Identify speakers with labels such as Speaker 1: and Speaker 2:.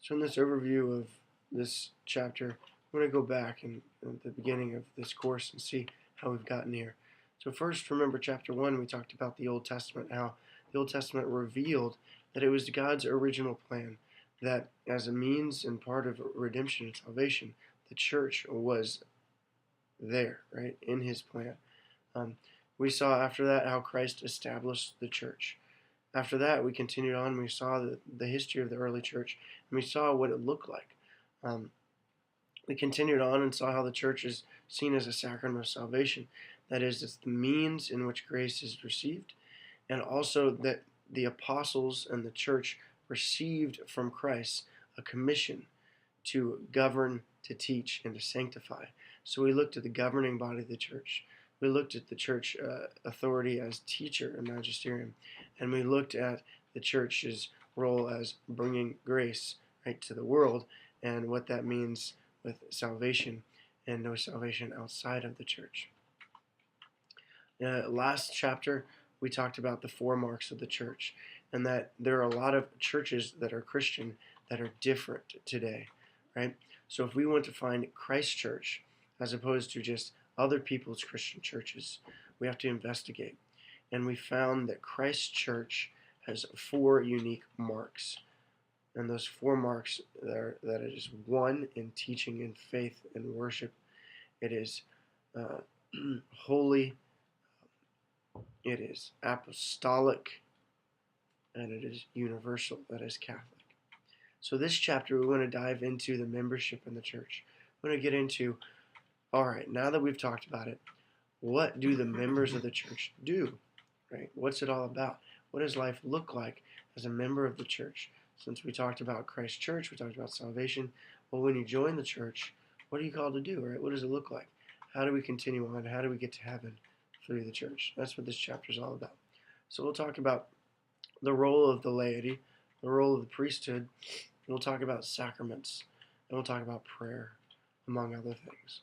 Speaker 1: So in this overview of this chapter, I'm going to go back at the beginning of this course and see how we've gotten here. So first, remember chapter 1, we talked about the Old Testament, how the Old Testament revealed that it was God's original plan, that as a means and part of redemption and salvation, the church was there, right, in his plan. We saw after that how Christ established the church. After that, we continued on. We saw the history of the early church, and we saw what it looked like. We continued on and saw how the church is seen as a sacrament of salvation. That is, it's the means in which grace is received, and also that the apostles and the church received from Christ a commission to govern, to teach, and to sanctify. So we looked at the governing body of the church. We looked at the church authority as teacher and magisterium, and we looked at the church's role as bringing grace right to the world and what that means with salvation and no salvation outside of the church. Last chapter, we talked about the 4 marks of the church, and that there are a lot of churches that are Christian that are different today, right? So if we want to find Christ Church as opposed to just other people's Christian churches, we have to investigate. And we found that Christ Church has 4 unique marks. And those 4 marks are that it is 1 in teaching and faith and worship. It is holy. It is apostolic. And it is universal. That is Catholic. So this chapter, we want to dive into the membership in the church. We're going to get into, all right, now that we've talked about it, what do the members of the church do? Right? What's it all about? What does life look like as a member of the church? Since we talked about Christ Church, we talked about salvation. Well, when you join the church, what are you called to do? Right? What does it look like? How do we continue on? How do we get to heaven through the church? That's what this chapter is all about. So we'll talk about the role of the laity, the role of the priesthood, and we'll talk about sacraments, and we'll talk about prayer, among other things.